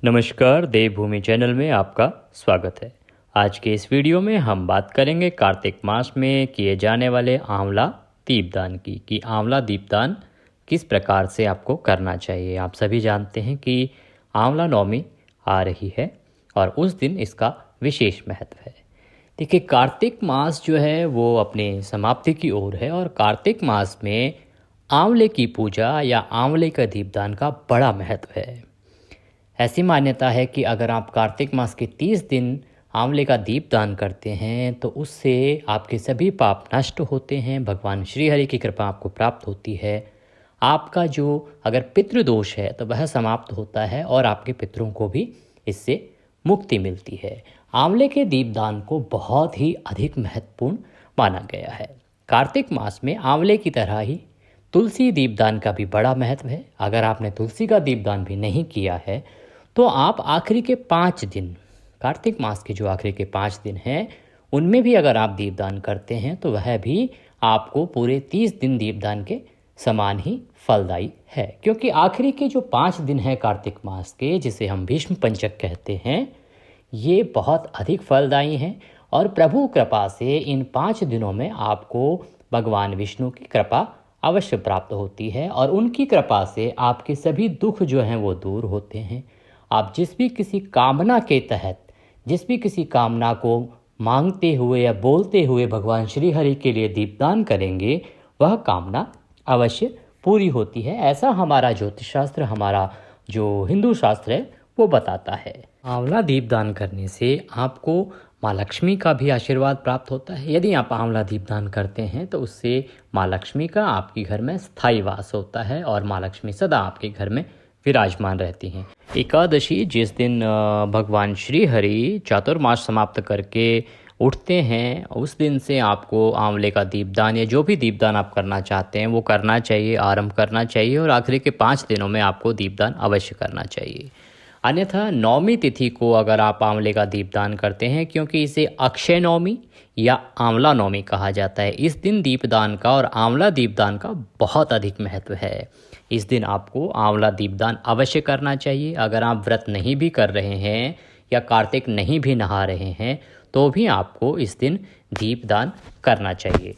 नमस्कार, देवभूमि चैनल में आपका स्वागत है। आज के इस वीडियो में हम बात करेंगे कार्तिक मास में किए जाने वाले आंवला दीपदान की कि आंवला दीपदान किस प्रकार से आपको करना चाहिए। आप सभी जानते हैं कि आंवला नवमी आ रही है और उस दिन इसका विशेष महत्व है। देखिए, कार्तिक मास जो है वो अपने समाप्ति की ओर है और कार्तिक मास में आंवले की पूजा या आंवले का दीपदान का बड़ा महत्व है। ऐसी मान्यता है कि अगर आप कार्तिक मास के 30 दिन आंवले का दीप दान करते हैं तो उससे आपके सभी पाप नष्ट होते हैं, भगवान श्री हरि की कृपा आपको प्राप्त होती है। आपका जो अगर पितृदोष है तो वह समाप्त होता है और आपके पितरों को भी इससे मुक्ति मिलती है। आंवले के दीपदान को बहुत ही अधिक महत्वपूर्ण माना गया है। कार्तिक मास में आंवले की तरह ही तुलसी दीपदान का भी बड़ा महत्व है। अगर आपने तुलसी का दीपदान भी नहीं किया है तो आप आखिरी के 5 दिन, कार्तिक मास के जो आखिरी के 5 दिन हैं उनमें भी अगर आप दीपदान करते हैं तो वह भी आपको पूरे 30 दिन दीपदान के समान ही फलदायी है। क्योंकि आखिरी के जो 5 दिन हैं कार्तिक मास के, जिसे हम भीष्म पंचक कहते हैं, ये बहुत अधिक फलदायी हैं और प्रभु कृपा से इन 5 दिनों में आपको भगवान विष्णु की कृपा अवश्य प्राप्त होती है और उनकी कृपा से आपके सभी दुख जो हैं वो दूर होते हैं। आप जिस भी किसी कामना के तहत, जिस भी किसी कामना को मांगते हुए या बोलते हुए भगवान श्री हरि के लिए दीपदान करेंगे, वह कामना अवश्य पूरी होती है। ऐसा हमारा ज्योतिष शास्त्र, हमारा जो हिंदू शास्त्र है वो बताता है। आंवला दीपदान करने से आपको माँ लक्ष्मी का भी आशीर्वाद प्राप्त होता है। यदि आप आंवला दीपदान करते हैं तो उससे माँ लक्ष्मी का आपके घर में स्थायी वास होता है और माँ लक्ष्मी सदा आपके घर में विराजमान रहती हैं। एकादशी, जिस दिन भगवान श्री हरि चातुर्मास समाप्त करके उठते हैं, उस दिन से आपको आंवले का दीपदान या जो भी दीपदान आप करना चाहते हैं वो करना चाहिए, आरंभ करना चाहिए और आखिरी के 5 दिनों में आपको दीपदान अवश्य करना चाहिए। अन्यथा नवमी तिथि को अगर आप आंवले का दीपदान करते हैं, क्योंकि इसे अक्षय नवमी या आंवला नवमी कहा जाता है, इस दिन दीपदान का और आंवला दीपदान का बहुत अधिक महत्व है। इस दिन आपको आंवला दीपदान अवश्य करना चाहिए। अगर आप व्रत नहीं भी कर रहे हैं या कार्तिक नहीं भी नहा रहे हैं तो भी आपको इस दिन दीपदान करना चाहिए।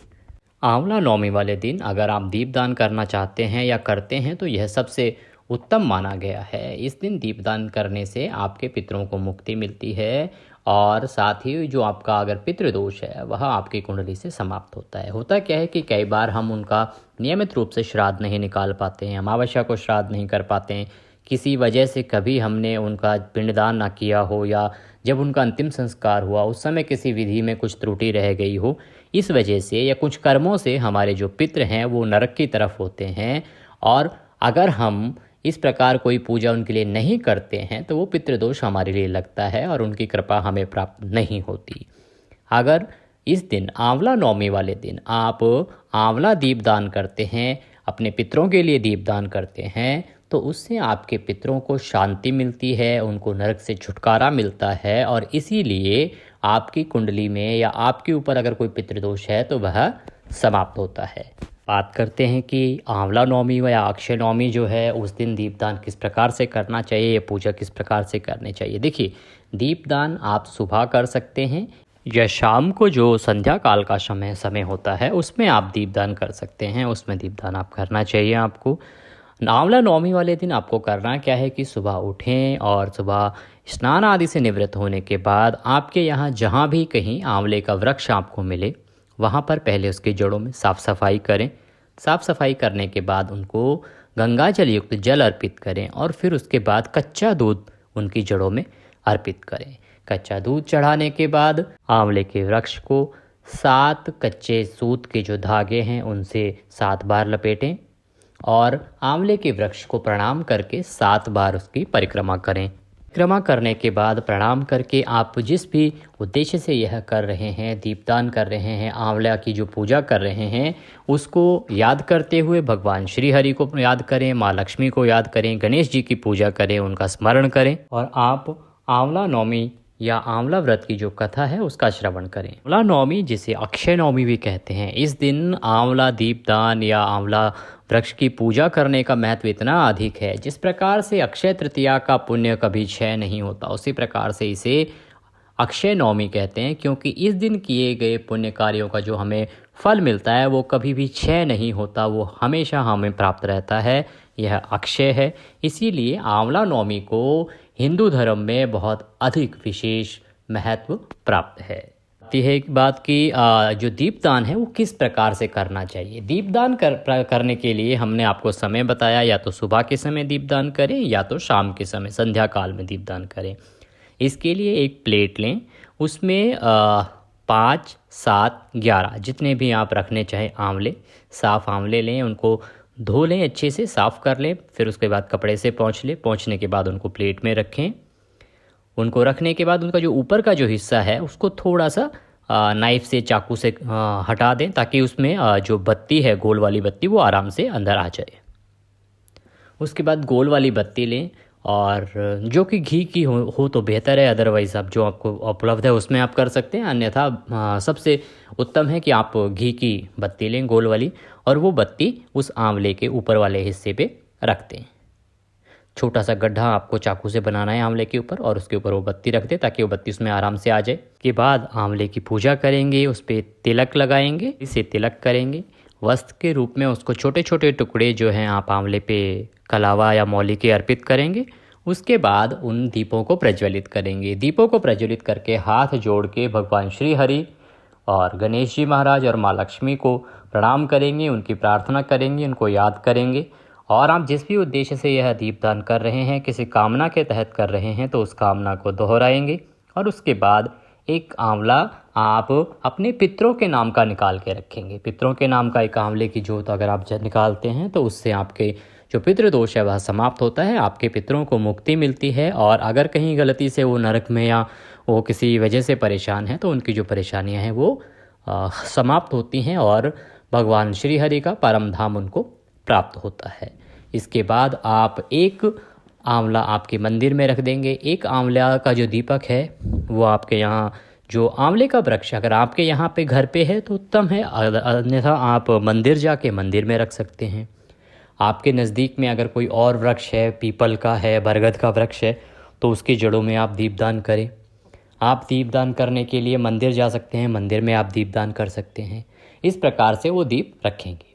आंवला नवमी वाले दिन अगर आप दीपदान करना चाहते हैं या करते हैं तो यह सबसे उत्तम माना गया है। इस दिन दीपदान करने से आपके पितरों को मुक्ति मिलती है और साथ ही जो आपका अगर पितृदोष है वह आपकी कुंडली से समाप्त होता है। होता क्या है कि कई बार हम उनका नियमित रूप से श्राद्ध नहीं निकाल पाते हैं, अमावस्या को श्राद्ध नहीं कर पाते हैं, किसी वजह से कभी हमने उनका पिंडदान ना किया हो या जब उनका अंतिम संस्कार हुआ उस समय किसी विधि में कुछ त्रुटि रह गई हो, इस वजह से या कुछ कर्मों से हमारे जो पितृ हैं वो नरक की तरफ होते हैं और अगर हम इस प्रकार कोई पूजा उनके लिए नहीं करते हैं तो वो पितृदोष हमारे लिए लगता है और उनकी कृपा हमें प्राप्त नहीं होती। अगर इस दिन आंवला नवमी वाले दिन आप आंवला दीपदान करते हैं, अपने पितरों के लिए दीपदान करते हैं, तो उससे आपके पितरों को शांति मिलती है, उनको नरक से छुटकारा मिलता है और इसीलिए आपकी कुंडली में या आपके ऊपर अगर कोई पितृदोष है तो वह समाप्त होता है। बात करते हैं कि आंवला नवमी या अक्षय नवमी जो है उस दिन दीपदान किस प्रकार से करना चाहिए, ये पूजा किस प्रकार से करनी चाहिए। देखिए, दीपदान आप सुबह कर सकते हैं या शाम को जो संध्या काल का समय होता है उसमें आप दीपदान कर सकते हैं, उसमें दीपदान आप करना चाहिए। आपको आंवला नवमी वाले दिन आपको करना क्या है कि सुबह उठें और सुबह स्नान आदि से निवृत्त होने के बाद आपके यहाँ जहाँ भी कहीं आंवले का वृक्ष आपको मिले वहाँ पर पहले उसकी जड़ों में साफ़ सफाई करें। साफ़ सफाई करने के बाद उनको गंगा जल युक्त जल अर्पित करें और फिर उसके बाद कच्चा दूध उनकी जड़ों में अर्पित करें। कच्चा दूध चढ़ाने के बाद आंवले के वृक्ष को 7 कच्चे सूत के जो धागे हैं उनसे 7 बार लपेटें और आंवले के वृक्ष को प्रणाम करके 7 बार उसकी परिक्रमा करें। परिक्रमा करने के बाद प्रणाम करके आप जिस भी उद्देश्य से यह कर रहे हैं, दीपदान कर रहे हैं, आंवला की जो पूजा कर रहे हैं, उसको याद करते हुए भगवान श्री हरि को याद करें, माँ लक्ष्मी को याद करें, गणेश जी की पूजा करें, उनका स्मरण करें और आप आंवला नवमी या आंवला व्रत की जो कथा है उसका श्रवण करें। आंवला नवमी, जिसे अक्षय नवमी भी कहते हैं, इस दिन आंवला दीपदान या आंवला वृक्ष की पूजा करने का महत्व इतना अधिक है। जिस प्रकार से अक्षय तृतीया का पुण्य कभी क्षय नहीं होता, उसी प्रकार से इसे अक्षय नवमी कहते हैं, क्योंकि इस दिन किए गए पुण्य कार्यों का जो हमें फल मिलता है वो कभी भी क्षय नहीं होता, वो हमेशा हमें प्राप्त रहता है। यह अक्षय है। इसीलिए आंवला नवमी को हिंदू धर्म में बहुत अधिक विशेष महत्व प्राप्त है। एक बात की जो दीपदान है वो किस प्रकार से करना चाहिए। दीपदान करने के लिए हमने आपको समय बताया, या तो सुबह के समय दीपदान करें या तो शाम के समय संध्या काल में दीपदान करें। इसके लिए एक प्लेट लें, उसमें 5, 7, 11 जितने भी आप रखने चाहें आंवले, साफ़ आंवले लें, उनको धो लें, अच्छे से साफ़ कर लें, फिर उसके बाद कपड़े से पोंछ लें। पोंछने के बाद उनको प्लेट में रखें। उनको रखने के बाद उनका जो ऊपर का जो हिस्सा है उसको थोड़ा सा नाइफ़ से, चाकू से हटा दें, ताकि उसमें जो बत्ती है, गोल वाली बत्ती, वो आराम से अंदर आ जाए। उसके बाद गोल वाली बत्ती लें, और जो कि घी की हो तो बेहतर है, अदरवाइज़ आप जो आपको उपलब्ध है उसमें आप कर सकते हैं। अन्यथा सबसे उत्तम है कि आप घी की बत्ती लें, गोल वाली, और वो बत्ती उस आंवले के ऊपर वाले हिस्से पे रख दें। छोटा सा गड्ढा आपको चाकू से बनाना है आंवले के ऊपर, और उसके ऊपर वो बत्ती रख दें ताकि वो बत्ती उसमें आराम से आ जाए। के बाद आंवले की पूजा करेंगे, उस पर तिलक लगाएंगे, इसे तिलक करेंगे। वस्त्र के रूप में उसको छोटे छोटे टुकड़े जो हैं आप आंवले पे कलावा या मौली के अर्पित करेंगे। उसके बाद उन दीपों को प्रज्वलित करेंगे। दीपों को प्रज्वलित करके हाथ जोड़ के भगवान श्री हरि और गणेश जी महाराज और माँ लक्ष्मी को प्रणाम करेंगे, उनकी प्रार्थना करेंगे, उनको याद करेंगे। और आप जिस भी उद्देश्य से यह दीपदान कर रहे हैं, किसी कामना के तहत कर रहे हैं, तो उस कामना को दोहराएंगे। और उसके बाद एक आंवला आप अपने पितरों के नाम का निकाल के रखेंगे। पितरों के नाम का एक आंवले की जोत अगर आप निकालते हैं तो उससे आपके जो पितृदोष है वह समाप्त होता है, आपके पितरों को मुक्ति मिलती है। और अगर कहीं गलती से वो नरक में या वो किसी वजह से परेशान हैं, तो उनकी जो परेशानियां हैं वो समाप्त होती हैं और भगवान श्री हरि का परम धाम उनको प्राप्त होता है। इसके बाद आप एक आंवला आपके मंदिर में रख देंगे। एक आंवला का जो दीपक है वो आपके यहाँ जो आंवले का वृक्ष अगर आपके यहाँ पे घर पे है तो उत्तम है, अन्यथा आप मंदिर जाके मंदिर में रख सकते हैं। आपके नज़दीक में अगर कोई और वृक्ष है, पीपल का है, बरगद का वृक्ष है, तो उसकी जड़ों में आप दीपदान करें। आप दीपदान करने के लिए मंदिर जा सकते हैं, मंदिर में आप दीपदान कर सकते हैं। इस प्रकार से वो दीप रखेंगे।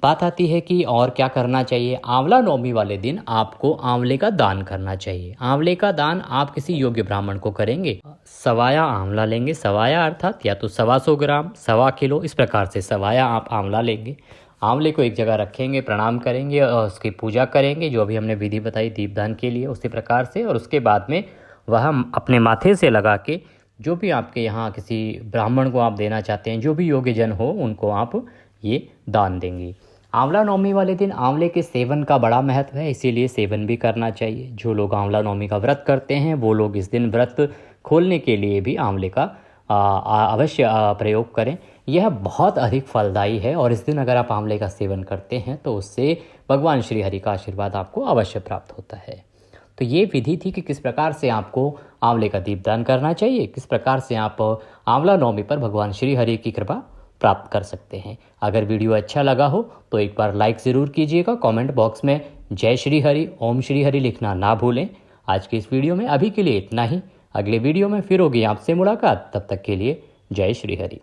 बात आती है कि और क्या करना चाहिए। आंवला नवमी वाले दिन आपको आंवले का दान करना चाहिए। आंवले का दान आप किसी योग्य ब्राह्मण को करेंगे। सवाया आंवला लेंगे, सवाया अर्थात या तो 125 ग्राम, 1.25 किलो, इस प्रकार से सवाया आप आंवला लेंगे। आंवले को एक जगह रखेंगे, प्रणाम करेंगे और उसकी पूजा करेंगे, जो अभी हमने विधि बताई दीपदान के लिए उसी प्रकार से। और उसके बाद में वह अपने माथे से लगा के जो भी आपके यहाँ किसी ब्राह्मण को आप देना चाहते हैं, जो भी योग्य जन हो, उनको आप ये दान देंगे। आंवला नवमी वाले दिन आंवले के सेवन का बड़ा महत्व है, इसीलिए सेवन भी करना चाहिए। जो लोग आंवला नवमी का व्रत करते हैं वो लोग इस दिन व्रत खोलने के लिए भी आंवले का अवश्य प्रयोग करें। यह बहुत अधिक फलदायी है और इस दिन अगर आप आंवले का सेवन करते हैं तो उससे भगवान श्री हरि का आशीर्वाद आपको अवश्य प्राप्त होता है। तो ये विधि थी कि किस प्रकार से आपको आंवले का दीपदान करना चाहिए, किस प्रकार से आप आंवला नवमी पर भगवान श्री हरि की कृपा प्राप्त कर सकते हैं। अगर वीडियो अच्छा लगा हो तो एक बार लाइक ज़रूर कीजिएगा। कमेंट बॉक्स में जय श्री हरि, ओम श्री हरि लिखना ना भूलें। आज की इस वीडियो में अभी के लिए इतना ही। अगले वीडियो में फिर होगी आपसे मुलाकात, तब तक के लिए जय श्री हरि।